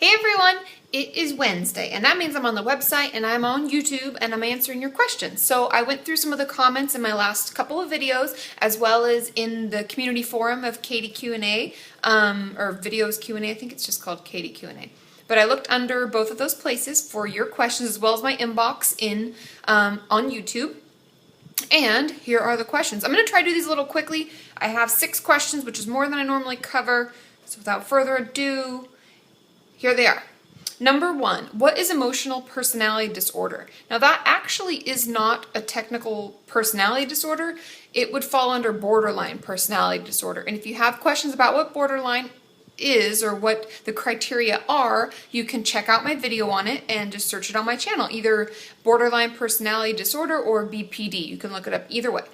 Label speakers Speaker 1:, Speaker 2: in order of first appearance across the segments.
Speaker 1: Hey everyone, it is Wednesday, and that means I'm on the website and I'm on YouTube and I'm answering your questions. So I went through some of the comments in my last couple of videos, as well as in the community forum of Kati Q&A, or videos Q&A. I think it's just called Kati Q&A. But I looked under both of those places for your questions, as well as my inbox on YouTube. And here are the questions. I'm going to try to do these a little quickly. I have 6 questions, which is more than I normally cover. So without further ado, here they are. Number 1, what is emotional personality disorder? Now that actually is not a technical personality disorder. It would fall under borderline personality disorder. And if you have questions about what borderline is or what the criteria are, you can check out my video on it and just search it on my channel, either borderline personality disorder or BPD. You can look it up either way.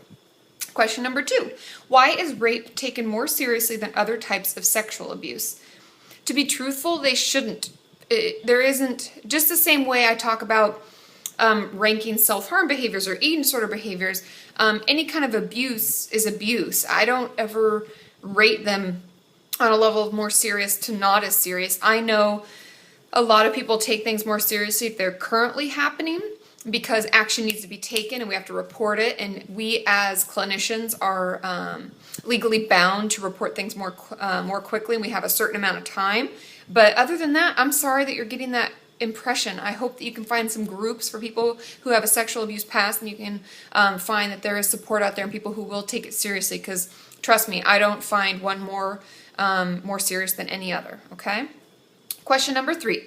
Speaker 1: Question number 2, why is rape taken more seriously than other types of sexual abuse? To be truthful, they shouldn't. There isn't, just the same way I talk about ranking self-harm behaviors or eating disorder behaviors, any kind of abuse is abuse. I don't ever rate them on a level of more serious to not as serious. I know a lot of people take things more seriously if they're currently happening, because action needs to be taken and we have to report it, and we as clinicians are legally bound to report things more quickly, and we have a certain amount of time. But other than that, I'm sorry that you're getting that impression. I hope that you can find some groups for people who have a sexual abuse past, and you can find that there is support out there and people who will take it seriously, because trust me, I don't find one more serious than any other, okay? Question number 3.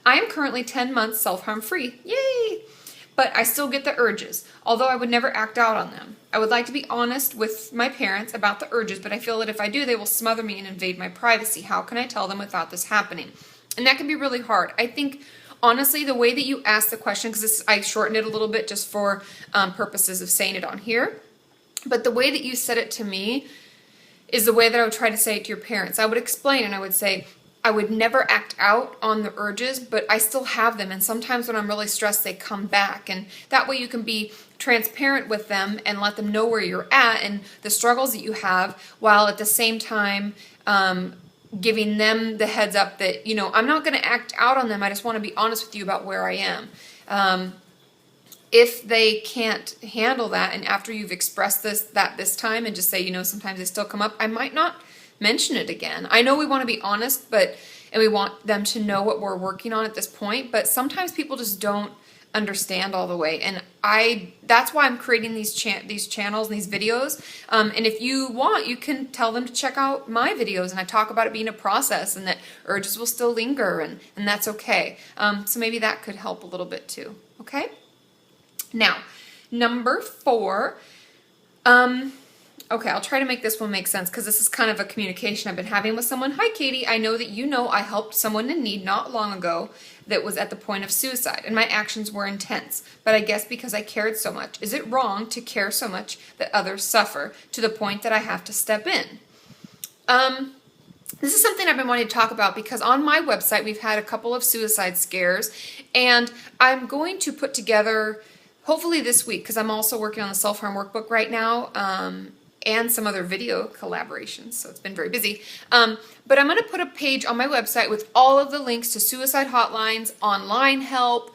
Speaker 1: I am currently 10 months self-harm free. Yay! But I still get the urges, although I would never act out on them. I would like to be honest with my parents about the urges, but I feel that if I do, they will smother me and invade my privacy. How can I tell them without this happening? And that can be really hard. I think, honestly, the way that you ask the question, because I shortened it a little bit just for purposes of saying it on here, but the way that you said it to me is the way that I would try to say it to your parents. I would explain and I would say, I would never act out on the urges, but I still have them. And sometimes when I'm really stressed, they come back. And that way you can be transparent with them and let them know where you're at and the struggles that you have, while at the same time giving them the heads up that, you know, I'm not going to act out on them. I just want to be honest with you about where I am. If they can't handle that, and after you've expressed this time and just say, you know, sometimes they still come up, I might not mention it again. I know we want to be honest, and we want them to know what we're working on at this point, but sometimes people just don't understand all the way, and that's why I'm creating these channels and these videos, and if you want, you can tell them to check out my videos, and I talk about it being a process and that urges will still linger, and that's okay. So maybe that could help a little bit too, okay? Now, number 4, okay, I'll try to make this one make sense, because this is kind of a communication I've been having with someone. Hi, Kati. I know that you know I helped someone in need not long ago that was at the point of suicide, and my actions were intense, but I guess because I cared so much. Is it wrong to care so much that others suffer to the point that I have to step in? This is something I've been wanting to talk about, because on my website we've had a couple of suicide scares, and I'm going to put together, hopefully this week, because I'm also working on the self-harm workbook right now, and some other video collaborations, so it's been very busy. But I'm going to put a page on my website with all of the links to suicide hotlines, online help,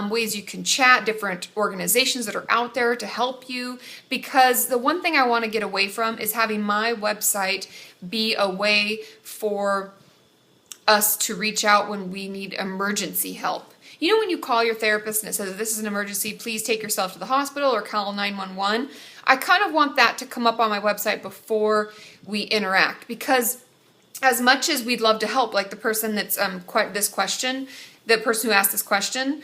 Speaker 1: ways you can chat, different organizations that are out there to help you, because the one thing I want to get away from is having my website be a way for us to reach out when we need emergency help. You know, when you call your therapist and it says, this is an emergency, please take yourself to the hospital or call 911. I kind of want that to come up on my website before we interact, because as much as we'd love to help, like the person that's the person who asked this question,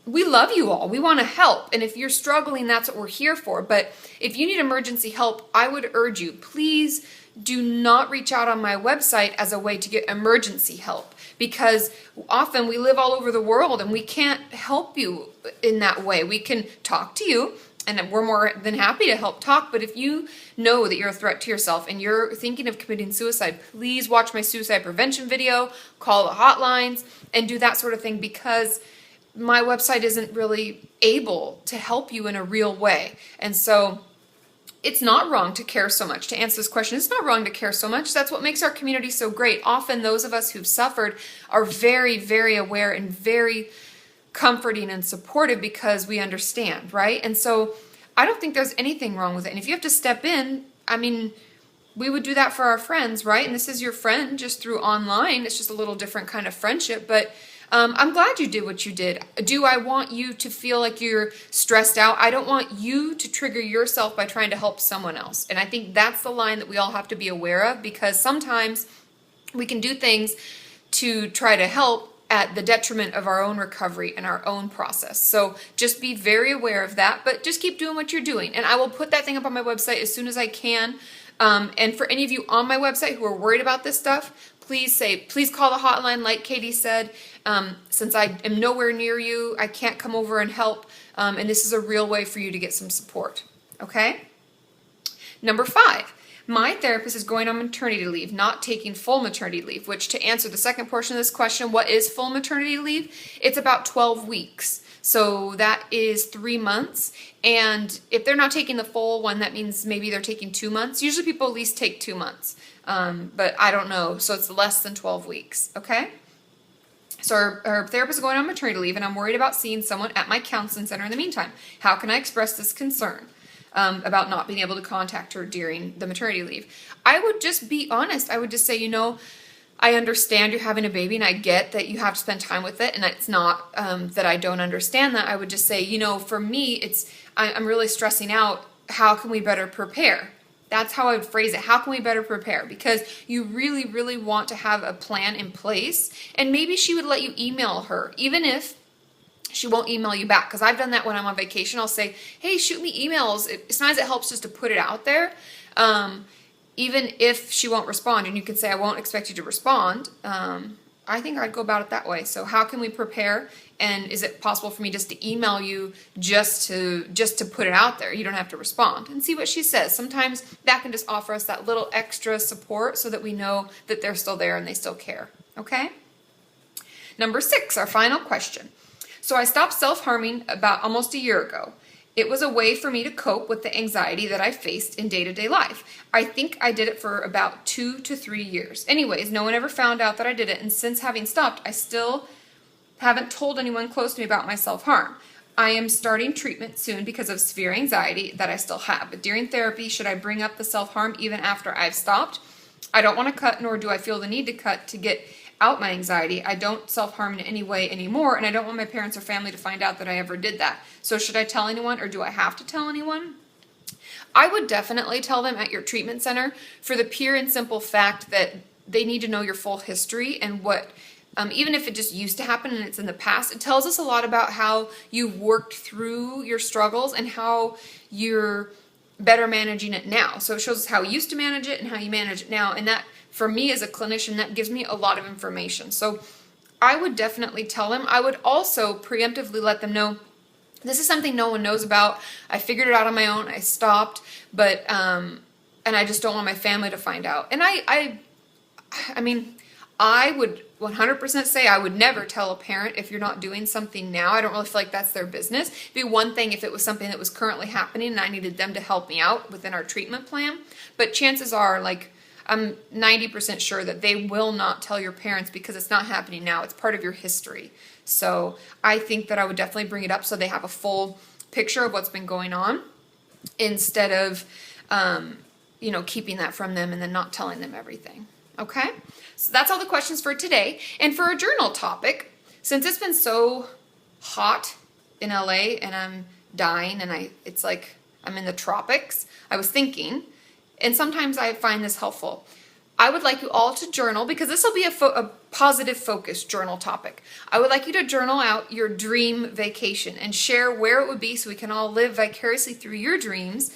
Speaker 1: we love you all. We want to help. And if you're struggling, that's what we're here for. But if you need emergency help, I would urge you, please do not reach out on my website as a way to get emergency help, because often we live all over the world and we can't help you in that way. We can talk to you, and we're more than happy to help talk, but if you know that you're a threat to yourself and you're thinking of committing suicide, please watch my suicide prevention video, call the hotlines, and do that sort of thing, because my website isn't really able to help you in a real way. And so it's not wrong to care so much. To answer this question, it's not wrong to care so much. That's what makes our community so great. Often those of us who've suffered are very, very aware and very comforting and supportive because we understand, right? And so I don't think there's anything wrong with it. And if you have to step in, I mean, we would do that for our friends, right? And this is your friend just through online. It's just a little different kind of friendship, but I'm glad you did what you did. Do I want you to feel like you're stressed out? I don't want you to trigger yourself by trying to help someone else. And I think that's the line that we all have to be aware of, because sometimes we can do things to try to help at the detriment of our own recovery and our own process. So just be very aware of that, but just keep doing what you're doing. And I will put that thing up on my website as soon as I can. And for any of you on my website who are worried about this stuff, please call the hotline like Katie said. Since I am nowhere near you, I can't come over and help. And this is a real way for you to get some support. Okay? Number 5, my therapist is going on maternity leave, not taking full maternity leave, which, to answer the second portion of this question, what is full maternity leave? It's about 12 weeks. So that is 3 months. And if they're not taking the full one, that means maybe they're taking 2 months. Usually people at least take 2 months. But I don't know. So it's less than 12 weeks. Okay? So our therapist is going on maternity leave, and I'm worried about seeing someone at my counseling center in the meantime. How can I express this concern about not being able to contact her during the maternity leave? I would just be honest. I would just say, I understand you're having a baby, and I get that you have to spend time with it, and it's not that I don't understand that. I would just say, for me, I'm really stressing out. How can we better prepare? That's how I would phrase it. How can we better prepare? Because you really, really want to have a plan in place. And maybe she would let you email her, even if she won't email you back. Because I've done that when I'm on vacation. I'll say, hey, shoot me emails. Sometimes it helps just to put it out there. Even if she won't respond. And you can say, I won't expect you to respond. I think I'd go about it that way. So how can we prepare? And is it possible for me just to email you just to put it out there? You don't have to respond, and see what she says. Sometimes that can just offer us that little extra support so that we know that they're still there and they still care. Okay? Number 6, our final question. So I stopped self-harming about almost a year ago. It was a way for me to cope with the anxiety that I faced in day-to-day life. I think I did it for about 2 to 3 years. Anyways, no one ever found out that I did it, and since having stopped, I still haven't told anyone close to me about my self-harm. I am starting treatment soon because of severe anxiety that I still have. But during therapy, should I bring up the self-harm even after I've stopped? I don't want to cut, nor do I feel the need to cut to get out my anxiety. I don't self-harm in any way anymore, and I don't want my parents or family to find out that I ever did that. So should I tell anyone, or do I have to tell anyone? I would definitely tell them at your treatment center, for the pure and simple fact that they need to know your full history and what, even if it just used to happen and it's in the past, it tells us a lot about how you worked through your struggles and how you're better managing it now. So it shows us how you used to manage it and how you manage it now. And that, for me as a clinician, that gives me a lot of information. So I would definitely tell them. I would also preemptively let them know, this is something no one knows about. I figured it out on my own. I stopped, but, and I just don't want my family to find out. And I mean, I would 100% say I would never tell a parent if you're not doing something now. I don't really feel like that's their business. It'd be one thing if it was something that was currently happening and I needed them to help me out within our treatment plan. But chances are, like, I'm 90% sure that they will not tell your parents because it's not happening now. It's part of your history. So I think that I would definitely bring it up so they have a full picture of what's been going on instead of, keeping that from them and then not telling them everything. Okay? So that's all the questions for today. And for a journal topic, since it's been so hot in LA and I'm dying and it's like I'm in the tropics, I was thinking, and sometimes I find this helpful, I would like you all to journal, because this will be a positive focus journal topic. I would like you to journal out your dream vacation and share where it would be so we can all live vicariously through your dreams.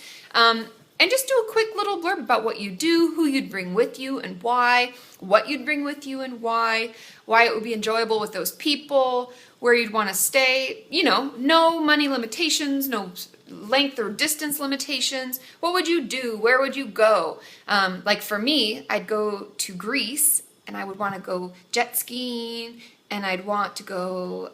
Speaker 1: And just do a quick little blurb about what you do, who you'd bring with you and why, what you'd bring with you and why it would be enjoyable with those people, where you'd want to stay, no money limitations, no length or distance limitations. What would you do? Where would you go? Like for me, I'd go to Greece and I would want to go jet skiing and I'd want to go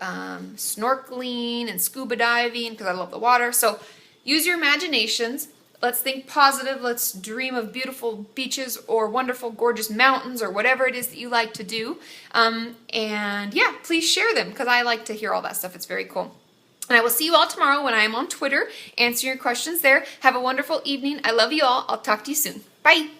Speaker 1: snorkeling and scuba diving because I love the water. So use your imaginations. Let's think positive. Let's dream of beautiful beaches or wonderful, gorgeous mountains or whatever it is that you like to do. And yeah, please share them because I like to hear all that stuff. It's very cool. And I will see you all tomorrow when I am on Twitter answering your questions there. Have a wonderful evening. I love you all. I'll talk to you soon. Bye.